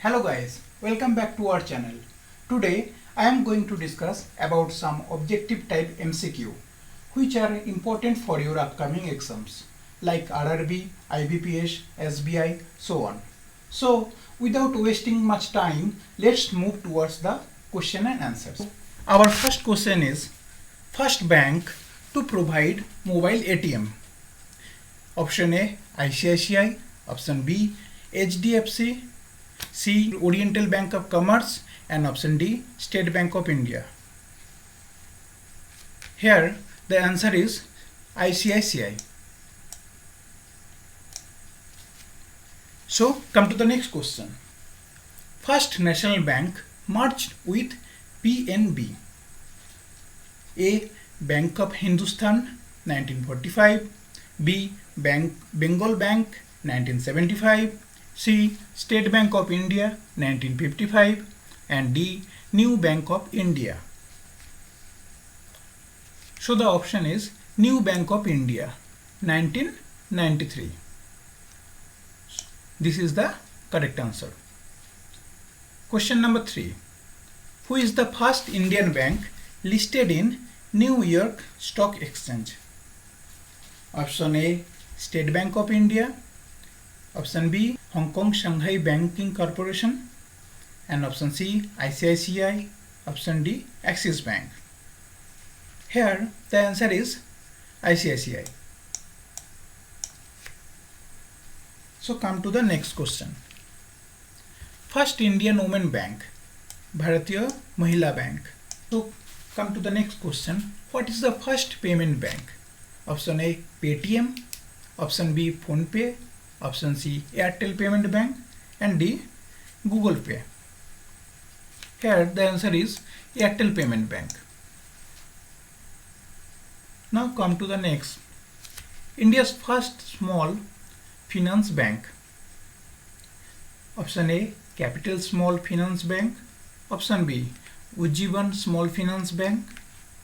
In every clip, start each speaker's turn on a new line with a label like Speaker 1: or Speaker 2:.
Speaker 1: Hello guys, welcome back to our channel. Today I am going to discuss about some objective type MCQ which are important for your upcoming exams like RRB, IBPS, SBI, so on. So without wasting much time, let's move towards the question and answers. Our first question is first bank to provide mobile ATM. Option A ICICI, option B HDFC, C Oriental Bank of Commerce, and option D State Bank of India. Here the answer is ICICI. So come to the next question. First national bank merged with PNB. A Bank of Hindustan 1945, B Bengal Bank 1975, C State Bank of India 1955, and D New Bank of India. So the option is New Bank of India 1993. This is the correct answer. Question number 3. Who is the first Indian bank listed in New York Stock Exchange? Option A State Bank of India, option B Hong Kong Shanghai Banking Corporation, and option C ICICI, option D Axis Bank. Here the answer is ICICI. So come to the next question. First Indian Women Bank, Bharatiya Mahila Bank. So come to the next question. What is the first payment bank? Option A Paytm, option B PhonePe, option C Airtel Payment Bank, and D Google Pay. Here the answer is Airtel Payment Bank. Now come to the next. India's first small finance bank. Option A Capital Small Finance Bank, option B Ujjivan Small Finance Bank,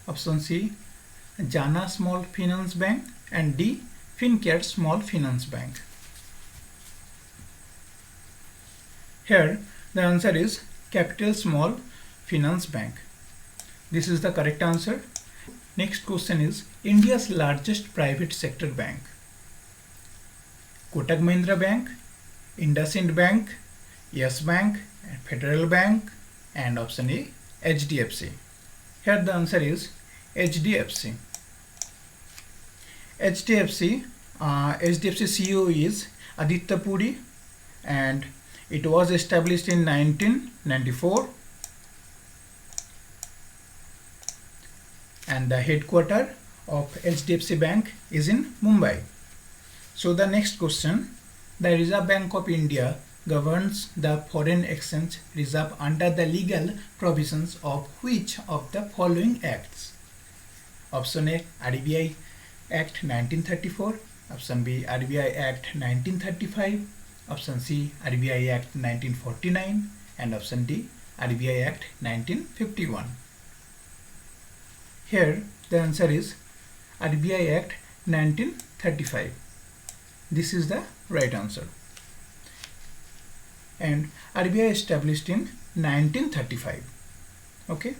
Speaker 1: option C Jana Small Finance Bank, and D Fincare Small Finance Bank. Here the answer is Capital Small Finance Bank. This is the correct answer. Next question is India's largest private sector bank. Kotak Mahindra Bank, IndusInd Bank, Yes Bank, Federal Bank, and option A HDFC. Here the answer is HDFC. HDFC CEO is Aditya Puri, and it was established in 1994, and the headquarters of HDFC Bank is in Mumbai. So the next question, the Reserve Bank of India governs the foreign exchange reserve under the legal provisions of which of the following acts? Option A RBI Act 1934, option B RBI Act 1935, option C RBI Act 1949, and option D RBI Act 1951. Here the answer is RBI Act 1935. This is the right answer. And RBI established in 1935. Okay.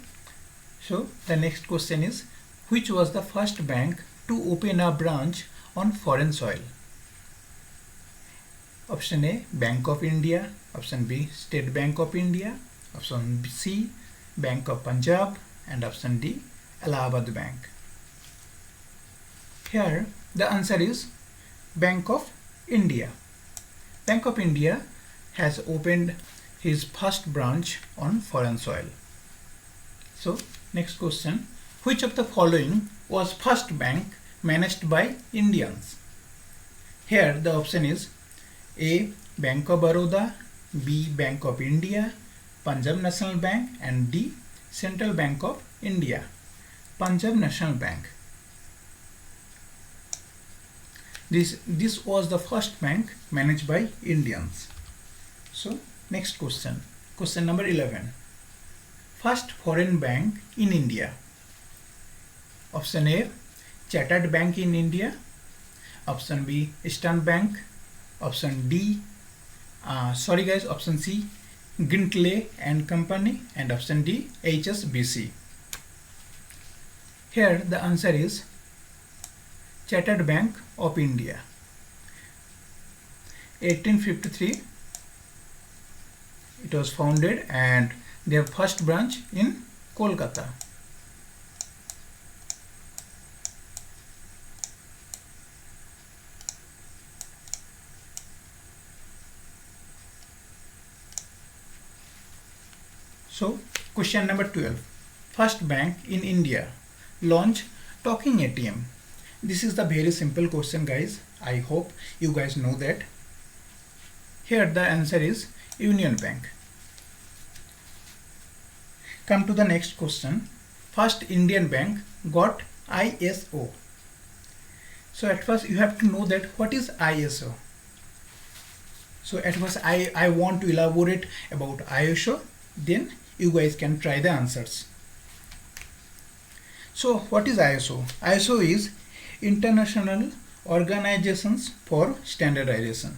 Speaker 1: So the next question is which was the first bank to open a branch on foreign soil? Option A Bank of India, option B State Bank of India, option C Bank of Punjab, and option D Allahabad Bank. Here the answer is Bank of India. Bank of India has opened his first branch on foreign soil. So next question, which of the following was first bank managed by Indians? Here the option is A Bank of Baroda, B Bank of India, Punjab National Bank, and D Central Bank of India. Punjab National Bank. This was the first bank managed by Indians. So next question, question number 11. First foreign bank in India. Option A Chartered Bank in India, option B Eastern Bank, option D option C Grintley and Company, and option D, HSBC. Here the answer is Chartered Bank of India. 1853 it was founded, and their first branch in Kolkata. So question number 12. First bank in India launch talking ATM. This is the very simple question, guys. I hope you guys know that. Here the answer is Union Bank. Come to the next question. First Indian bank got ISO. So at first you have to know that what is ISO. So at first I want to elaborate about ISO, then you guys can try the answers. So what is ISO? ISO is International Organizations for Standardization.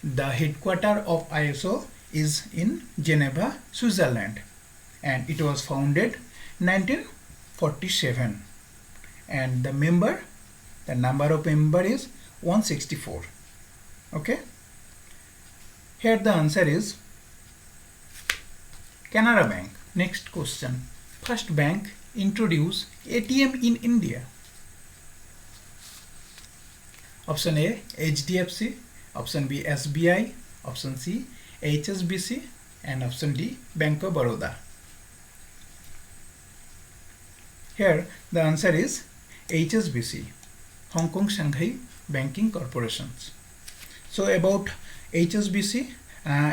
Speaker 1: The headquarters of ISO is in Geneva, Switzerland, and it was founded 1947, and the number of member is 164. Okay, here the answer is Canara Bank. Next question. First bank introduced ATM in India. Option A, HDFC, option B, SBI, option C, HSBC, and option D, Bank of Baroda. Here the answer is HSBC, Hong Kong Shanghai Banking Corporations. So about HSBC,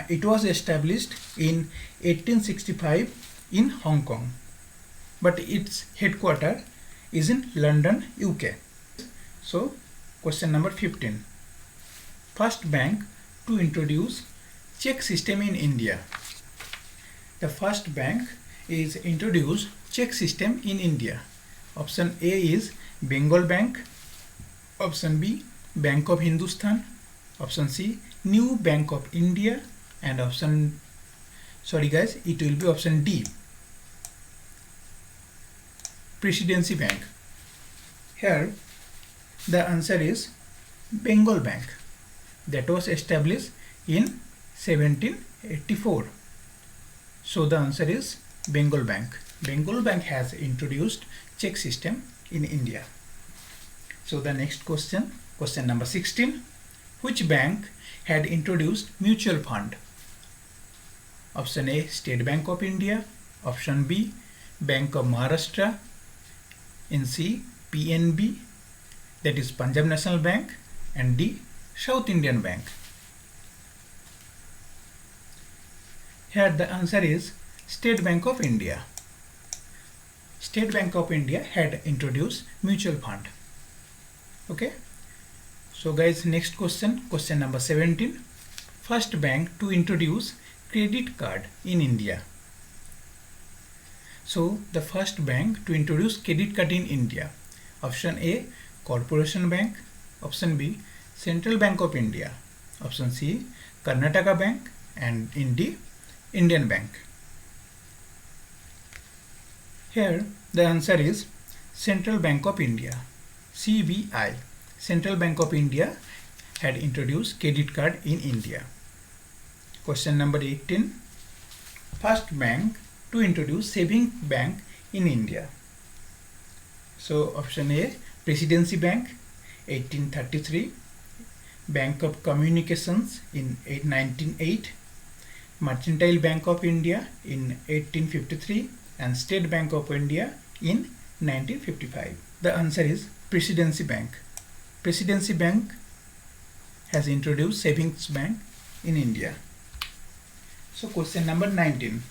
Speaker 1: it was established in 1865 in Hong Kong, but its headquarters is in London, UK. So question number 15. First bank to introduce check system in India. The first bank is introduced check system in India. Option A is Bengal Bank, option B, Bank of Hindustan, option C, New Bank of India, and option, sorry guys, it will be option D, Presidency Bank. Here the answer is Bengal Bank, that was established in 1784. So the answer is Bengal Bank. Bengal Bank has introduced check system in India. So the next question, question number 16. Which bank had introduced mutual fund? Option A, State Bank of India, option B, Bank of Maharashtra, in C, PNB, that is Punjab National Bank, and D, South Indian Bank. Here the answer is State Bank of India. State Bank of India had introduced mutual fund. Okay. So guys, next question, question number 17. First bank to introduce credit card in India. So the first bank to introduce credit card in India. Option A, Corporation Bank, option B, Central Bank of India, option C, Karnataka Bank, and in D, Indian Bank. Here the answer is Central Bank of India, CBI. Central Bank of India had introduced credit card in India. Question number 18. First bank to introduce saving bank in India. So option A, Presidency Bank, 1833, Bank of Communications in 1908, Mercantile Bank of India in 1853, and State Bank of India in 1955. The answer is Presidency Bank. Presidency Bank has introduced savings bank in India. So question number 19.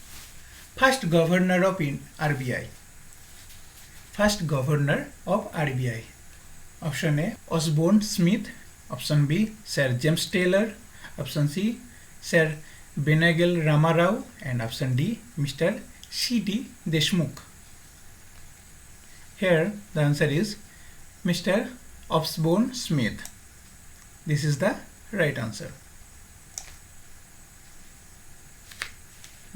Speaker 1: First governor of RBI. First governor of RBI. Option A, Osborne Smith. Option B, Sir James Taylor. Option C, Sir Benegal Ramarao. And option D, Mr. C.T. Deshmukh. Here the answer is Mr. Osborne Smith. This is the right answer.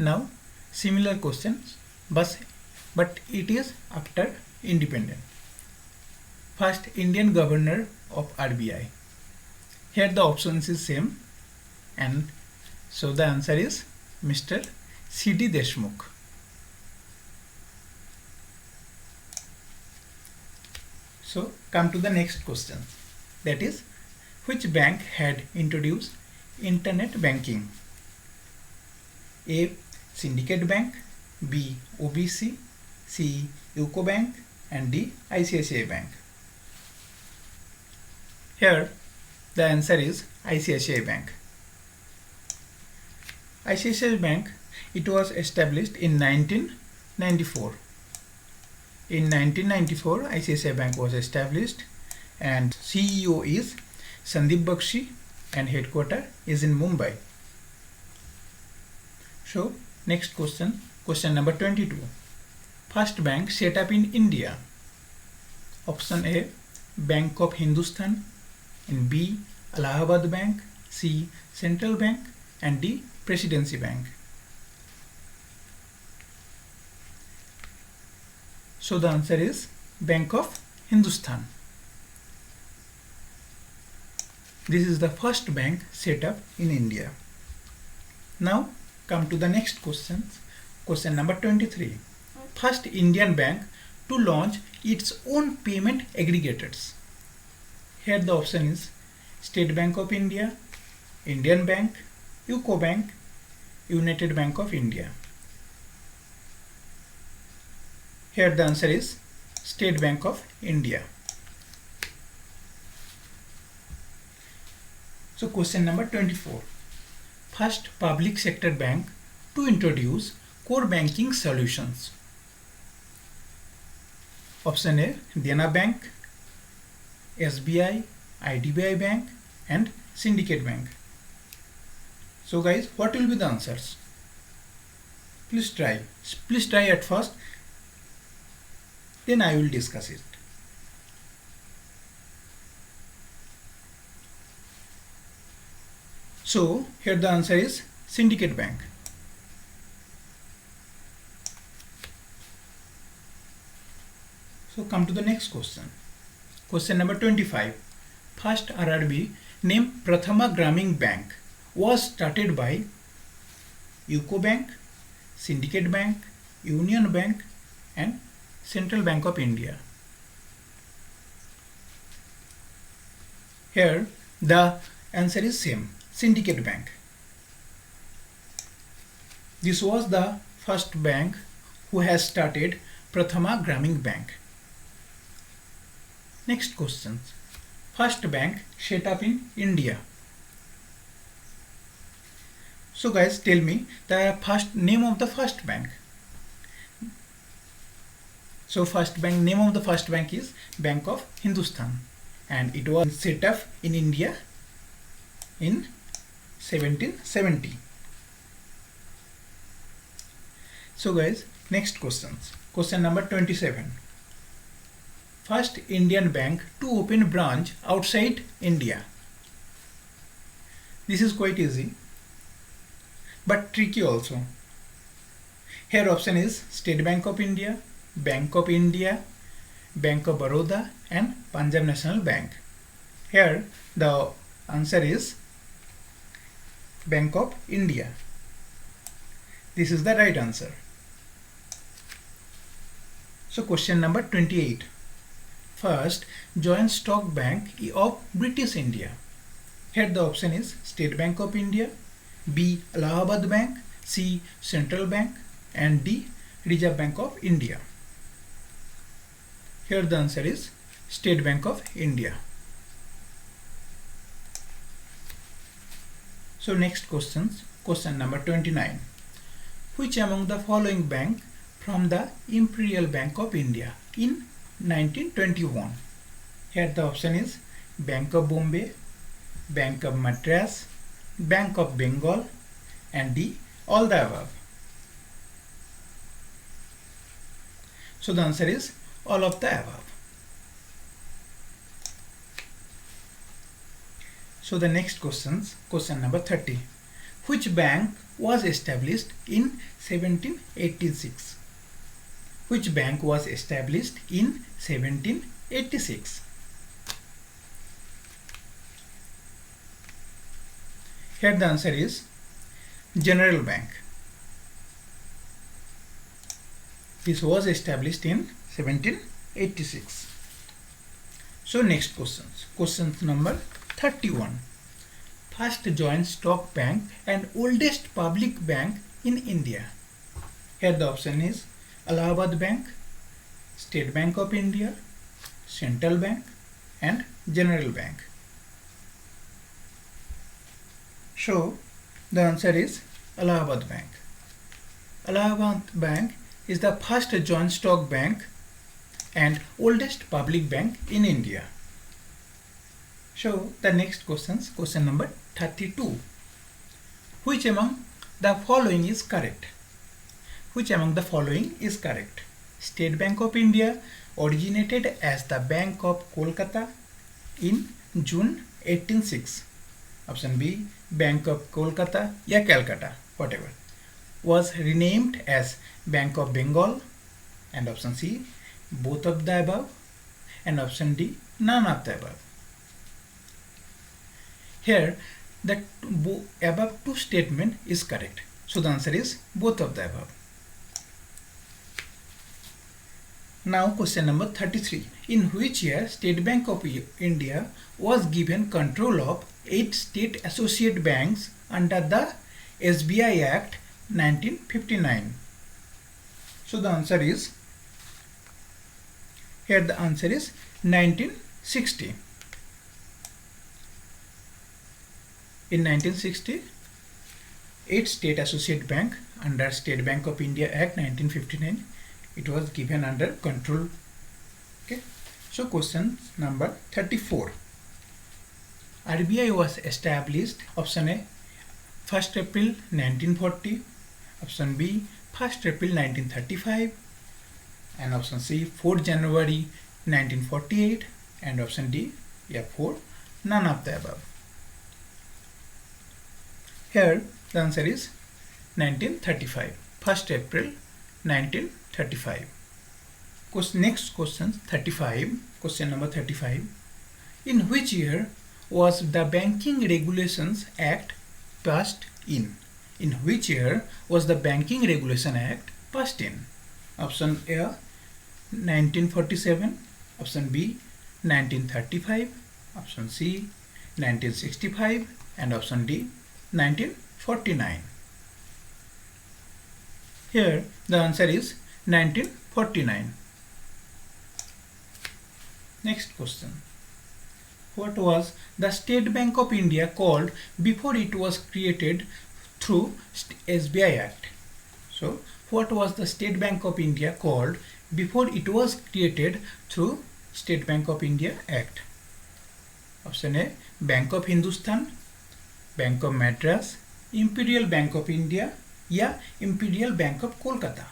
Speaker 1: Now similar questions, but it is after independent. First, Indian Governor of RBI. Here the options is same, and so the answer is Mr. C.D. Deshmukh. So come to the next question, that is, which bank had introduced internet banking? A. Syndicate Bank, B. OBC, C. UCO Bank, and D. ICICI Bank. Here the answer is ICICI Bank. ICICI Bank, it was established in 1994. In 1994, ICICI Bank was established, and CEO is Sandeep Bakshi, and headquarter is in Mumbai. So next question, question number 22. First bank set up in India. Option A, Bank of Hindustan, and B, Allahabad Bank, C, Central Bank, and D, Presidency Bank. So the answer is Bank of Hindustan. This is the first bank set up in India. Now come to the next question, question number 23. First Indian bank to launch its own payment aggregators. Here the option is State Bank of India, Indian Bank, UCO Bank, United Bank of India. Here the answer is State Bank of India. So question number 24. First public sector bank to introduce core banking solutions. Option A, Dena Bank, SBI, IDBI Bank, and Syndicate Bank. So guys, what will be the answers? Please try at first, then I will discuss it. So here the answer is Syndicate Bank. So come to the next question. Question number 25. First RRB named Prathama Gramin Bank was started by UCO Bank, Syndicate Bank, Union Bank, and Central Bank of India. Here the answer is same, Syndicate Bank. This was the first bank who has started Prathama Gramin Bank. Next question. First bank set up in India. So guys, tell me the first name of the first bank. So first bank, name of the first bank is Bank of Hindustan, and it was set up in India in 1770. So guys, next questions. Question number 27. First Indian bank to open branch outside India. This is quite easy, but tricky also. Here option is State Bank of India, Bank of India, Bank of Baroda, and Punjab National Bank. Here the answer is Bank of India. This is the right answer. So question number 28. First joint stock bank of British India. Here the option is State Bank of India, B, Allahabad Bank, C, Central Bank, and D, Reserve Bank of India. Here the answer is State Bank of India. So next questions, question number 29. Which among the following bank from the Imperial Bank of India in 1921? Here the option is Bank of Bombay, Bank of Madras, Bank of Bengal, and D, all the above. So the answer is all of the above. So the next questions, question number 30. Which bank was established in 1786? Which bank was established in 1786? Here the answer is General Bank. This was established in 1786. So next questions. Question number 31. First joint stock bank and oldest public bank in India. Here the option is Allahabad Bank, State Bank of India, Central Bank and General Bank. So the answer is Allahabad Bank. Allahabad Bank is the first joint stock bank and oldest public bank in India. So the next question number 32. Which among the following is correct? Which among the following is correct? State Bank of India originated as the Bank of Kolkata in June 1806. Option B, Bank of Kolkata या Calcutta, whatever, was renamed as Bank of Bengal, and option C, both of the above, and option D, none of the above. Here the above two statement is correct, so the answer is both of the above. Now question number 33. In which year State Bank of India was given control of 8 state associate banks under the SBI Act 1959? So the answer is, here the answer is 1960. In 1960, 8 state associate bank under State Bank of India Act 1959, it was given under control. Okay. So question number 34. RBI was established, option A, 1st April 1940, option B, 1st April 1935, and option C, 4 January 1948, and option D, F4, none of the above. Here the answer is 1935, 1st April 1935. Next question 35. Question number 35. In which year was the Banking Regulations Act passed in? In which year was the Banking Regulation Act passed in? Option A, 1947, option B, 1935, option C, 1965, and option D, 1949. Here the answer is 1949. Next question. What was the State Bank of India called before it was created through SBI Act? So what was the State Bank of India called before it was created through State Bank of India Act? Option A, Bank of Hindustan, Bank of Madras, Imperial Bank of India या Imperial Bank of Kolkata.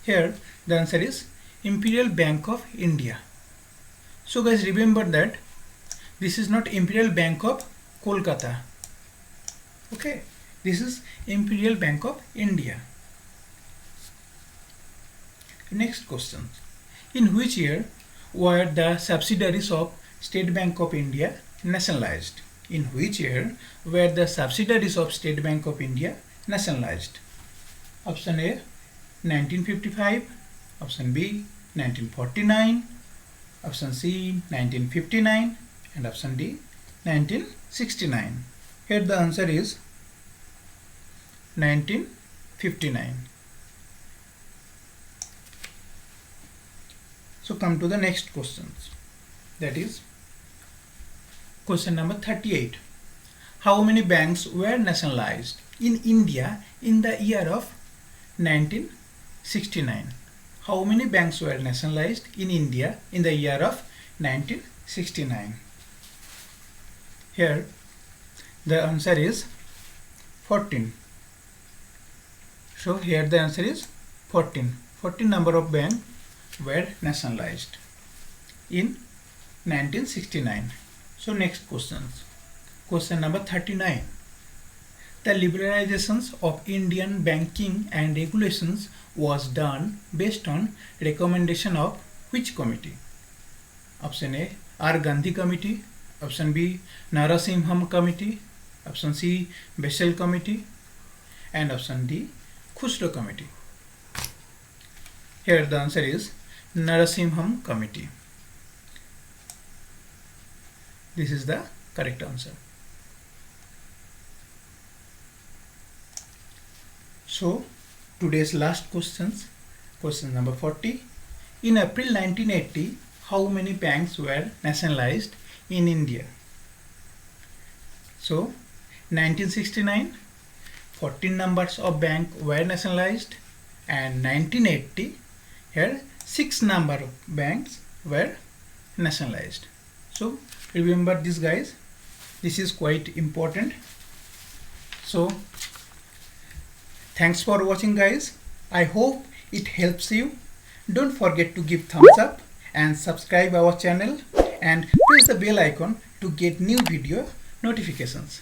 Speaker 1: Here the answer is Imperial Bank of India. So guys, remember that this is not Imperial Bank of Kolkata. Okay, this is Imperial Bank of India. Next question. In which year were the subsidiaries of State Bank of India nationalized? In which year were the subsidiaries of State Bank of India nationalized? Option A, 1955, option B, 1949, option C, 1959, and option D, 1969. Here the answer is 1959. So come to the next questions. That is question number 38. How many banks were nationalized in India in the year of 1969? How many banks were nationalized in India in the year of 1969? Here the answer is 14. So here the answer is 14. 14 number of banks were nationalized in 1969. So next questions. Question number 39. The liberalizations of Indian banking and regulations was done based on recommendation of which committee? Option A, R. Gandhi Committee. Option B, Narasimham Committee. Option C, Bessel Committee. And option D, Khusro Committee. Here the answer is Narasimham Committee. This is the correct answer. So today's last questions. Question number 40. In April 1980, how many banks were nationalized in India? So 1969, 14 numbers of banks were nationalized, and 1980, here 6 number of banks were nationalized. So remember this, guys. This is quite important. So thanks for watching, guys. I hope it helps you. Don't forget to give thumbs up and subscribe our channel and press the bell icon to get new video notifications.